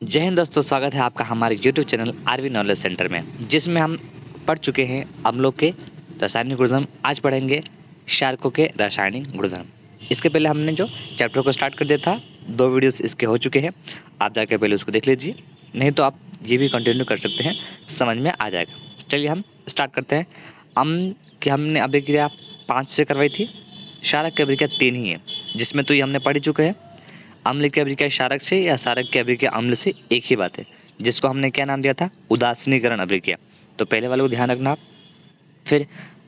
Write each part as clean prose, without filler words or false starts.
जय हिंद दोस्तों, स्वागत है आपका हमारे YouTube channel RV knowledge centre में, जिसमें हम पढ़ चुके हैं अम्लों के रासायनिक गुणधर्म। आज पढ़ेंगे क्षारकों के रासायनिक गुणधर्म। इसके पहले हमने जो चैप्टर को स्टार्ट कर दिया था, 2 वीडियोस इसके हो चुके हैं, आप जाकर पहले उसको देख लीजिए, नहीं तो आप ये भी कंटिन्यू कर सकते हैं, समझ में आ जाएगा। चलिए हम स्टार्ट करते हैं। अम्ल की हमने अभिक्रिया 5 से करवाई थी, क्षारक की अभिक्रिया 3 ही है, जिसमें तो ये हमने पढ़ ही चुके हैं। अम्ल की अभिक्रिया क्षारक से या क्षारक की अभिक्रिया अम्ल से एक ही बात है, जिसको हमने क्या नाम दिया था, उदासीनीकरण अभिक्रिया। तो पहले वाले को ध्यान रखना आप। फिर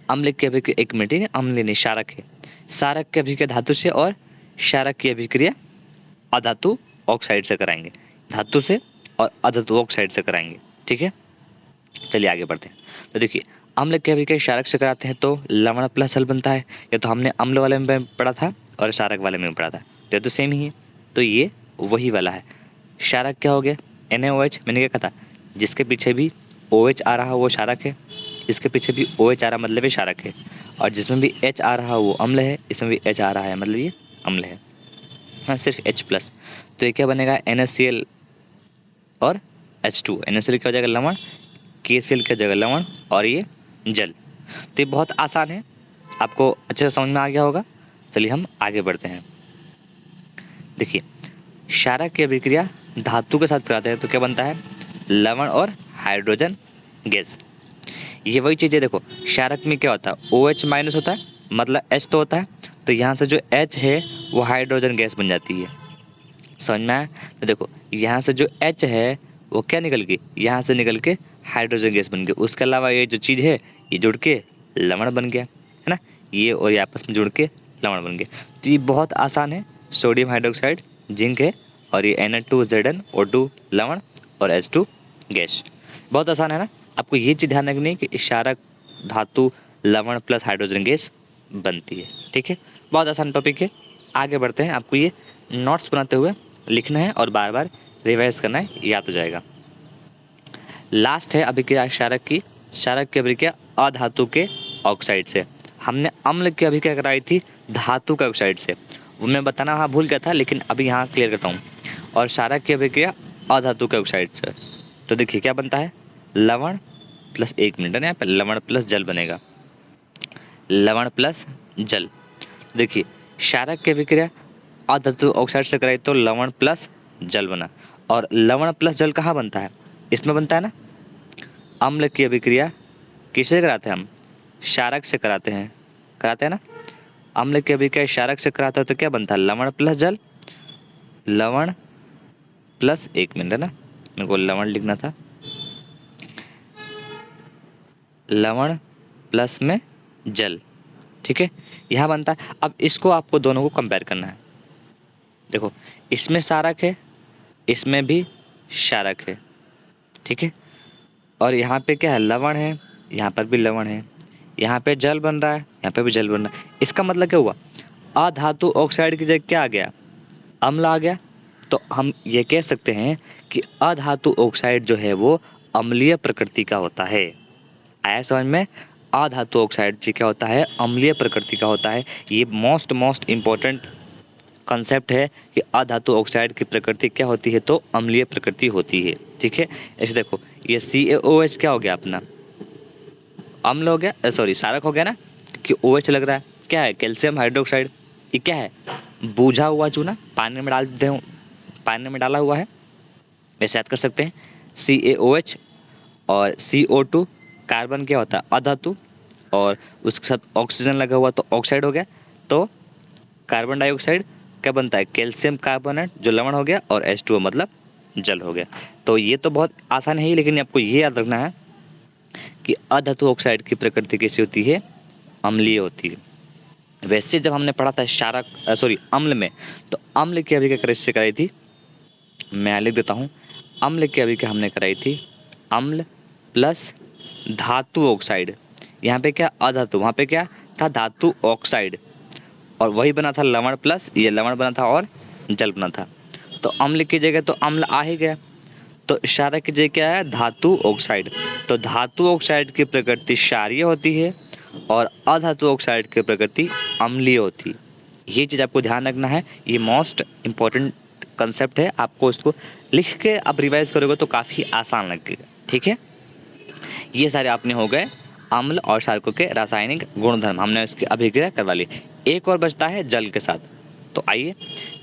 अम्ल की अभिक्रिया, एक मिनट, अम्ल नहीं, क्षारक है। क्षारक की अभिक्रिया धातु से और क्षारक की अभिक्रिया अधातु ऑक्साइड से कराएंगे, धातु से और अधातु ऑक्साइड से कराएंगे। ठीक है, चलिए आगे बढ़ते हैं। तो देखिए, अम्ल की अभिक्रिया क्षारक से कराते हैं तो लवण प्लस जल बनता है। ये तो हमने अम्ल वाले में पढ़ा था और क्षारक वाले में पढ़ा था, तो ये तो सेम ही है, तो ये वही वाला है। क्षारक क्या हो गया, NaOH। मैंने क्या कहा था, जिसके पीछे भी OH आ रहा वो क्षारक है, इसके पीछे भी OH आ रहा मतलब ये क्षारक है, और जिसमें भी H आ रहा वो अम्ल है, इसमें भी H आ रहा है मतलब ये अम्ल है। हाँ, सिर्फ H+। तो ये क्या बनेगा, NaCl और H2। NaCl क्या हो जाएगा, लवण, KCl क्या जगह लवण, और ये जल। तो ये बहुत आसान है, आपको अच्छे से समझ में आ गया होगा। चलिए हम आगे बढ़ते हैं। देखिए, क्षारक की अभिक्रिया धातु के साथ कराते हैं तो क्या बनता है, लवण और हाइड्रोजन गैस। ये वही चीज़ है। देखो, क्षारक में क्या होता है, OH- होता है, मतलब H तो होता है, तो यहाँ से जो H है वो हाइड्रोजन गैस बन जाती है। समझ में आया? तो देखो, यहाँ से जो H है वो क्या निकल गई, यहाँ से निकल के हाइड्रोजन गैस बन गई। उसके अलावा ये जो चीज़ है ये जुड़ के लवण बन गया, है ना, ये और ये आपस में जुड़ के लवण बन गया। तो ये बहुत आसान है। सोडियम हाइड्रोक्साइड जिंक है, और ये Na2ZnO2 लवण और H2 गैस। बहुत आसान है ना। आपको ये चीज़ ध्यान रखनी है कि क्षारक धातु लवण प्लस हाइड्रोजन गैस बनती है। ठीक है, बहुत आसान टॉपिक है। आगे बढ़ते हैं। आपको ये नोट्स बनाते हुए लिखना है और बार बार रिवाइज करना है, याद हो जाएगा। लास्ट है अभिक्रिया क्षारक की। क्षारक की अभिक्रिया अधातु के ऑक्साइड से। हमने अम्ल की अभिक्रिया कराई थी धातु के ऑक्साइड से, वो मैं बताना हाँ भूल गया था, लेकिन अभी यहाँ क्लियर करता हूँ। और क्षारक की अभिक्रिया अधातु के ऑक्साइड से। तो देखिए क्या बनता है, लवण प्लस, एक मिनट है ना, यहाँ पे लवण प्लस जल बनेगा, लवण प्लस जल। देखिए, क्षारक की अभिक्रिया अधातु ऑक्साइड से कराई तो लवण प्लस जल बना, और लवण प्लस जल कहाँ बनता है, इसमें बनता है ना। अम्ल की अभिक्रिया किससे कराते हैं हम, क्षारक से कराते हैं ना। अम्ल की अभिक्रिया क्षारक से कराते हैं तो क्या बनता है, लवण प्लस जल, लवण प्लस, एक मिनट है ना, मेरे को लवण लिखना था, लवण प्लस में जल। ठीक है, यह बनता है। अब इसको आपको दोनों को कंपेयर करना है। देखो, इसमें क्षारक है, इसमें भी क्षारक है। ठीक है, और यहाँ पे क्या है, लवण है, यहाँ पर भी लवण है, यहाँ पे जल बन रहा है, यहाँ पे भी जल बन रहा है। इसका मतलब क्या हुआ, अधातु ऑक्साइड की जगह क्या आ गया, अम्ल आ गया। तो हम ये कह सकते हैं कि अधातु ऑक्साइड जो है वो अम्लीय प्रकृति का होता है। आया समझ में, अधातु ऑक्साइड जी क्या होता है, अम्लीय प्रकृति का होता है। ये मोस्ट इम्पोर्टेंट कंसेप्ट है कि अधातु ऑक्साइड की प्रकृति क्या होती है, तो अम्लीय प्रकृति होती है। ठीक है, ऐसे देखो, ये CaOH क्या हो गया अपना, अम्ल हो गया, सॉरी क्षारक हो गया ना, क्योंकि OH लग रहा है। क्या है, कैल्शियम हाइड्रोक्साइड। ये क्या है, बूझा हुआ चूना, पानी में डाल देते हो, पानी में डाला हुआ है, वैसे याद कर सकते हैं। CaOH और CO2, कार्बन क्या होता है, अधातु, और उसके साथ ऑक्सीजन लगा हुआ तो ऑक्साइड हो गया। तो कार्बन डाइऑक्साइड क्या बनता है, कैल्शियम कार्बोनेट जो लवण हो गया, और H2O मतलब जल हो गया। तो ये तो बहुत आसान है ही, लेकिन आपको ये याद रखना है कि अधातु ऑक्साइड की प्रकृति कैसी होती है, अम्लीय होती है। वैसे जब हमने पढ़ा था क्षारक, सॉरी, अम्ल में, तो अम्ल की अभिक्रिया किससे कराई थी, मैं लिख देता हूँ। अम्ल की अभिक्रिया हमने कराई थी अम्ल प्लस धातु ऑक्साइड। यहाँ पे क्या अधातु, वहाँ पे क्या था, धातु ऑक्साइड, और वही बना था लवण प्लस, ये लवण बना था और जल बना था। तो अम्ल की जगह तो अम्ल आ ही गया, तो क्षारक की जगह क्या है, धातु ऑक्साइड। तो धातु ऑक्साइड की प्रकृति क्षारीय होती है और अधातु ऑक्साइड की प्रकृति अम्लीय होती है। ये चीज़ आपको ध्यान रखना है, ये मोस्ट इम्पोर्टेंट कंसेप्ट है, आपको इसको लिख के आप रिवाइज करोगे तो काफ़ी आसान लगेगा। ठीक है, ये सारे आपने हो गए अम्ल और क्षारकों के रासायनिक गुणधर्म, हमने इसकी अभिक्रिया करवा ली। एक और बचता है जल के साथ। तो आइए,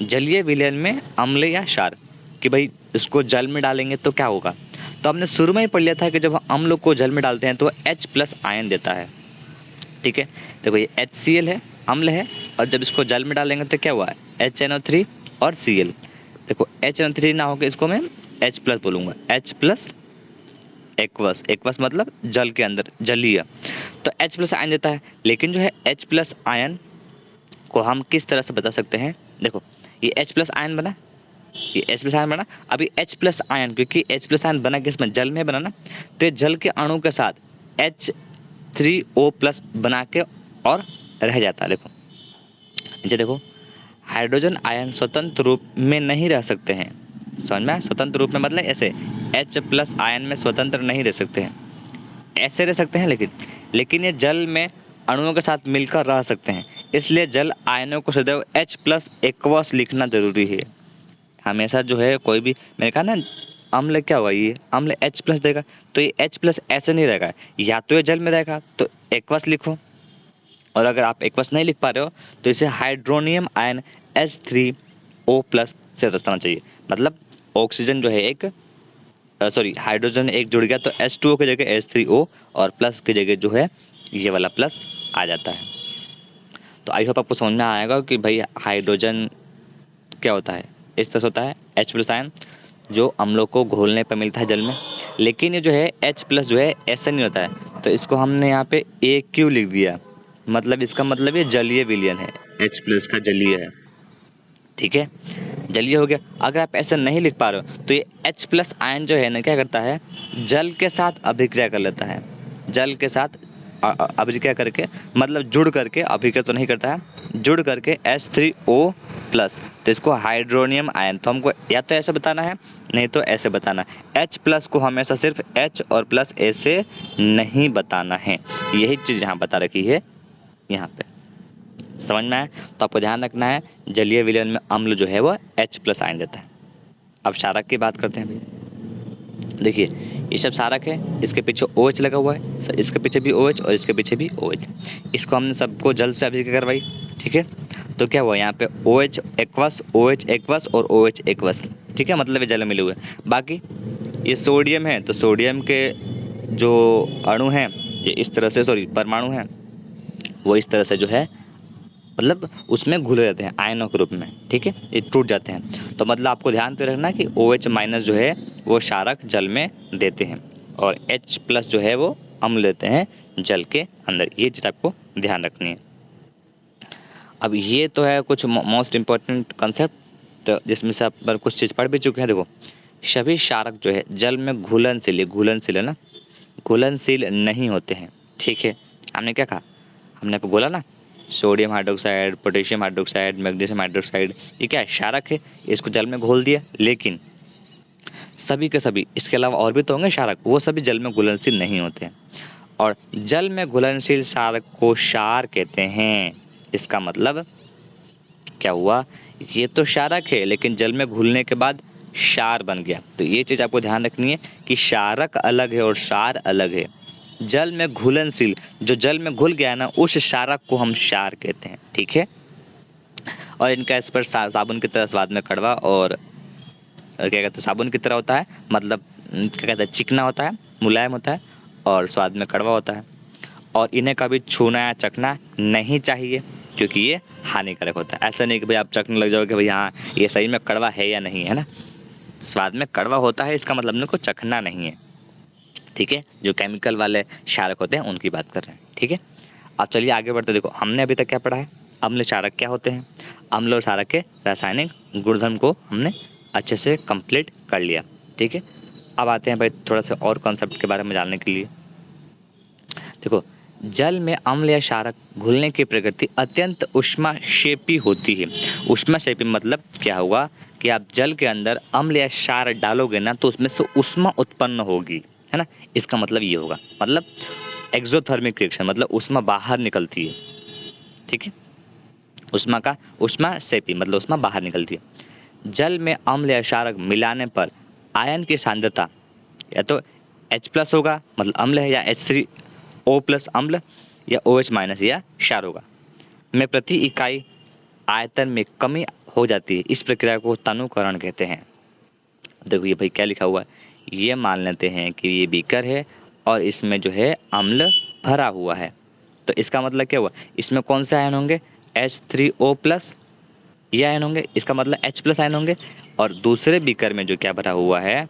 जलीय विलयन में अम्ल या क्षार, कि भाई इसको जल में डालेंगे तो क्या होगा। तो हमने शुरू में ही पढ़ लिया था कि जब हम अम्ल को जल में डालते हैं तो H+ आयन देता है। ठीक है, देखो ये HCl है, अम्ल है, और जब इसको जल में डालेंगे तो क्या हुआ है, HNO3 और Cl। देखो HNO3 ना होकर इसको मैं H+ बोलूंगा, H+ एक्वस, एक्वस मतलब जल के अंदर, जलीय। तो H+ आयन देता है। लेकिन जो है H+ आयन को हम किस तरह से बता सकते हैं, देखो ये H+ आयन बना, ये H+ आयन बना। अभी H+ आयन, क्योंकि H+ आयन बना किसमें, जल में बना ना, तो ये जल के अणु के साथ H3O+ बना के और रह जाता है। देखो नीचे देखो, हाइड्रोजन आयन स्वतंत्र रूप में नहीं रह सकते हैं। समझ में आया? स्वतंत्र रूप में मतलब ऐसे H+ आयन में स्वतंत्र नहीं रह सकते हैं, ऐसे रह सकते हैं, लेकिन ये जल में अणुओं के साथ मिलकर रह सकते हैं। इसलिए जल आयनों को सदैव H+ एक्वस लिखना जरूरी है। हमेशा जो है कोई भी, मैंने कहा ना अम्ल क्या हुआ, ये अम्ल H+ देगा, तो ये H+ ऐसे नहीं रहेगा, या तो ये जल में रहेगा तो एक्वस लिखो, और अगर आप एक्वस नहीं लिख पा रहे हो तो इसे हाइड्रोनियम आयन H3O+ से दर्शाना चाहिए। मतलब ऑक्सीजन जो है एक, सॉरी हाइड्रोजन एक जुड़ गया तो H2O की जगह H3O, और प्लस की जगह जो है ये वाला प्लस आ जाता है। तो आई होप आपको समझ में आएगा कि भाई हाइड्रोजन क्या होता है, इस तरह से होता है H+ आयन, जो अम्लों को घोलने पर मिलता है जल में। लेकिन ये जो है H+ जो है ऐसा नहीं होता है, तो इसको हमने यहाँ पे AQ लिख दिया, मतलब इसका मतलब ये जलीय विलयन है, H+ का जलीय है। ठीक है, जलीय हो गया। अगर आप ऐसा नहीं लिख पा रहे हो तो ये H+ आयन जो है ना, क्या करता है, जल के साथ अभिक्रिया कर लेता है, जल के साथ अभिक्रिया करके, मतलब जुड़ करके, अभिक्रिया तो नहीं करता है, जुड़ करके H3O+, तो इसको हाइड्रोनियम आयन, तो हमको या तो ऐसे बताना है नहीं तो ऐसे बताना है। H+ को हमेशा सिर्फ H और प्लस ऐसे नहीं बताना है, यही चीज यहाँ बता रखी है यहाँ पे। समझ में आया? तो आपको ध्यान रखना है, जलीय विलयन में अम्ल जो है वो H+ आयन देता है। अब क्षारक की बात करते हैं भैया। देखिए ये सब क्षारक है, इसके पीछे OH लगा हुआ है, इसके पीछे भी OH और इसके पीछे भी OH। इसको हमने सबको जल से अभिक्रिया करवाई। ठीक है, तो क्या हुआ यहाँ पे OH एक्वस और OH एक्वस। ठीक है, मतलब ये जल में मिले हुए। बाकी ये सोडियम है, तो सोडियम के जो अणु हैं ये इस तरह से, सॉरी परमाणु हैं, वो इस तरह से जो है मतलब उसमें घुल जाते हैं आयनों के रूप में। ठीक है, ये टूट जाते हैं। तो मतलब आपको ध्यान तो रखना कि OH- जो है वो क्षारक जल में देते हैं, और H+ जो है वो अम्ल देते हैं जल के अंदर। ये चीज़ आपको ध्यान रखनी है। अब ये तो है कुछ मोस्ट इम्पोर्टेंट कंसेप्ट, तो जिसमें से आप कुछ चीज़ पढ़ भी चुके हैं। देखो सभी क्षारक जो है जल में घुलनशील है ना, घुलनशील नहीं होते हैं। ठीक है, हमने क्या कहा, हमने आपको बोला ना, sodium hydroxide, potassium hydroxide, magnesium hydroxide, ये क्या है, क्षारक है, इसको जल में घोल दिया। लेकिन सभी के सभी, इसके अलावा और भी तो होंगे क्षारक, वो सभी जल में घुलनशील नहीं होते हैं। और जल में घुलनशील क्षारक को क्षार कहते हैं। इसका मतलब क्या हुआ, ये तो क्षारक है लेकिन जल में घुलने के बाद क्षार बन गया। तो ये चीज आपको ध्यान रखनी है कि क्षारक अलग है और क्षार अलग है। जल में घुलनशील, जो जल में घुल गया ना, उस क्षारक को हम क्षार कहते हैं। ठीक है, और इनका स्पर्श साबुन की तरह स्वाद में कड़वा और क्या कहते हैं, साबुन की तरह होता है, मतलब क्या कहते हैं, चिकना होता है, मुलायम होता है, और स्वाद में कड़वा होता है। और इन्हें कभी छूना या चखना नहीं चाहिए, क्योंकि ये हानिकारक होता है। ऐसा नहीं कि भाई आप चखने लग जाओगे भाई हाँ ये सही में कड़वा है या नहीं है ना, स्वाद में कड़वा होता है, इसका मतलब इनको चखना नहीं है। ठीक है, जो केमिकल वाले क्षारक होते हैं उनकी बात कर रहे हैं। ठीक है, अब चलिए आगे बढ़ते। देखो हमने अभी तक क्या पढ़ा है, अम्ल क्षारक क्या होते हैं, अम्ल और क्षारक के रासायनिक गुणधर्म को हमने अच्छे से कंप्लीट कर लिया। ठीक है, अब आते हैं भाई थोड़ा सा और कॉन्सेप्ट के बारे में जानने के लिए। देखो जल में अम्ल या क्षारक घुलने की प्रकृति अत्यंत ऊष्माक्षेपी होती है। ऊष्माक्षेपी मतलब क्या होगा कि आप जल के अंदर अम्ल या क्षार डालोगे ना तो उसमें से ऊष्मा उत्पन्न होगी, है ना। इसका मतलब ये होगा, मतलब एक्सोथर्मिक रिएक्शन, मतलब ऊष्मा बाहर निकलती है। ठीक है, ऊष्मा का ऊष्माक्षेपी मतलब ऊष्मा बाहर निकलती है। जल में अम्ल या क्षारक मिलाने पर आयन की सांद्रता या तो H+ होगा मतलब अम्ल है, या H3O+ अम्ल, या OH- या क्षार होगा, में प्रति इकाई आयतन में कमी हो जाती है। इस प्रक्रिया को तनुकरण कहते हैं। देखो ये भाई क्या लिखा हुआ है, ये मान लेते हैं कि ये बीकर है और इसमें जो है अम्ल भरा हुआ है, तो इसका मतलब क्या हुआ, इसमें कौन से आयन होंगे, H3O+ ये आयन होंगे, इसका मतलब H+ आयन होंगे। और दूसरे बीकर में जो क्या भरा हुआ है,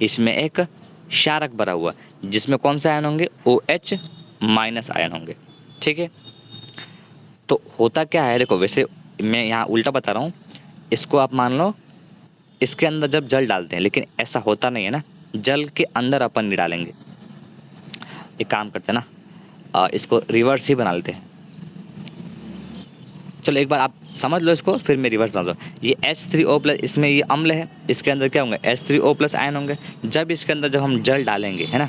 इसमें एक क्षारक भरा हुआ, जिसमें कौन से आयन होंगे, OH- आयन होंगे। ठीक है, तो होता क्या है, देखो वैसे मैं यहाँ उल्टा बता रहा हूँ, इसको आप मान लो इसके अंदर जब जल डालते हैं, लेकिन ऐसा होता नहीं है ना, जल के अंदर अपन नहीं डालेंगे। एक काम करते हैं ना, इसको रिवर्स ही बना लेते हैं। चलो एक बार आप समझ लो इसको, फिर मैं रिवर्स बना दो। ये H3O+, इसमें ये अम्ल है, इसके अंदर क्या होंगे, H3O+ आयन होंगे। जब इसके अंदर जब हम जल डालेंगे, है ना,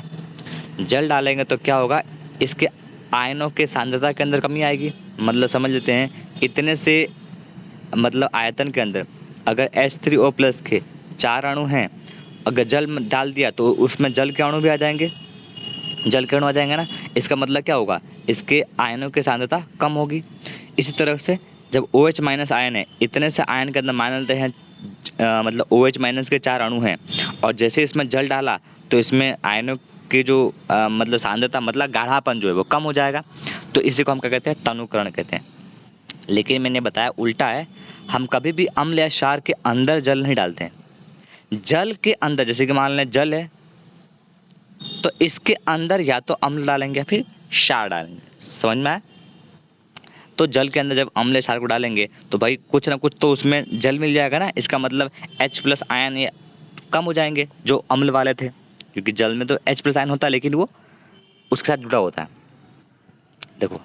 जल डालेंगे तो क्या होगा, इसके आयनों के सांद्रता के अंदर कमी आएगी। मतलब समझ लेते हैं, इतने से मतलब आयतन के अंदर अगर H3O+ के 4 अणु हैं, अगर जल में डाल दिया तो उसमें जल के अणु भी आ जाएंगे, जल के अणु आ जाएंगे ना, इसका मतलब क्या होगा, इसके आयनों की सांद्रता कम होगी। इसी तरह से जब OH- आयन है, इतने से आयन के अंदर मान लेते हैं मतलब OH- के 4 अणु हैं, और जैसे इसमें जल डाला तो इसमें आयनों की जो मतलब सांद्रता मतलब गाढ़ापन जो है वो कम हो जाएगा। तो इसी को हम क्या कहते हैं, तनुकरण कहते हैं। लेकिन मैंने बताया उल्टा है, हम कभी भी अम्ल या क्षार के अंदर जल नहीं डालते हैं। जल के अंदर जैसे कि मान लें जल है, तो इसके अंदर या तो अम्ल डालेंगे या फिर क्षार डालेंगे। समझ में आया? तो जल के अंदर जब अम्ल क्षार को डालेंगे तो भाई कुछ ना कुछ तो उसमें जल मिल जाएगा ना, इसका मतलब H+ आयन ये कम हो जाएंगे जो अम्ल वाले थे, क्योंकि जल में तो H+ आयन होता है लेकिन वो उसके साथ जुड़ा होता है। देखो,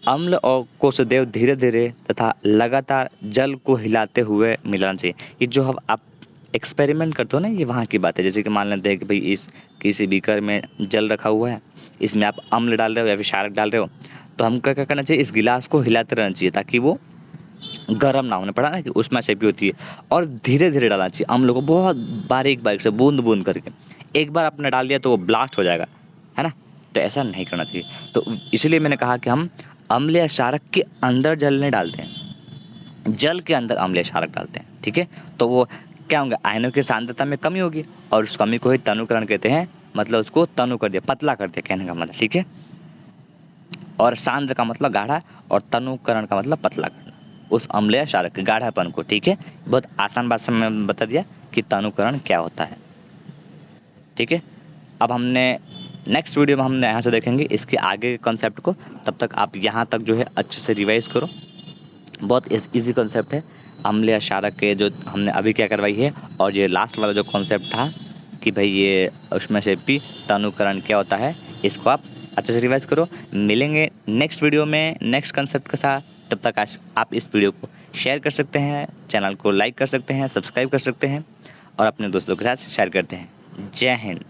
अम्ल और कोषदेव धीरे धीरे तथा लगातार जल को हिलाते हुए मिलाना चाहिए। ये जो हम आप एक्सपेरिमेंट करते हो ना, ये वहाँ की बात है। जैसे कि मान लेते हैं कि भाई इस किसी बीकर में जल रखा हुआ है, इसमें आप अम्ल डाल रहे हो या फिर क्षारक डाल रहे हो, तो हमको क्या करना चाहिए, इस गिलास को हिलाते रहना चाहिए ताकि वो गर्म ना होने पड़ा ना, कि उसमें शेपी होती है, और धीरे धीरे डालना चाहिए अम्ल को, बहुत बारीक बारीक से बूंद बूंद करके। एक बार आपने डाल दिया तो वो ब्लास्ट हो जाएगा, है ना, तो ऐसा नहीं करना चाहिए। तो इसलिए मैंने कहा कि हम अम्ल या क्षारक के अंदर जल नहीं डालते हैं, जल के अंदर अम्ल या क्षारक डालते हैं। ठीक है, तो वो क्या होंगे, आयनों की सांद्रता में कमी होगी, और उस कमी को ही तनुकरण कहते हैं। मतलब उसको तनु कर दिया, पतला कर दिया कहने का मतलब। ठीक है, और सांद्र का मतलब गाढ़ा, और तनुकरण का मतलब पतला करना उस अम्ल या क्षारक के गाढ़ापन को। ठीक है, बहुत आसान भाषा में बता दिया कि तनुकरण क्या होता है। ठीक है, अब हमने नेक्स्ट वीडियो में हमने यहाँ से देखेंगे इसके आगे के कॉन्सेप्ट को। तब तक आप यहाँ तक जो है अच्छे से रिवाइज करो, बहुत इजी कॉन्सेप्ट है। अम्ल या क्षारक के जो हमने अभी क्या करवाई है, और ये लास्ट वाला जो कॉन्सेप्ट था कि भाई ये उसमें से भी तनुकरण क्या होता है, इसको आप अच्छे से रिवाइज करो। मिलेंगे नेक्स्ट वीडियो में नेक्स्ट कॉन्सेप्ट के साथ। तब तक आज आप इस वीडियो को शेयर कर सकते हैं, चैनल को लाइक कर सकते हैं, सब्सक्राइब कर सकते हैं, और अपने दोस्तों के साथ शेयर करते हैं। जय हिंद।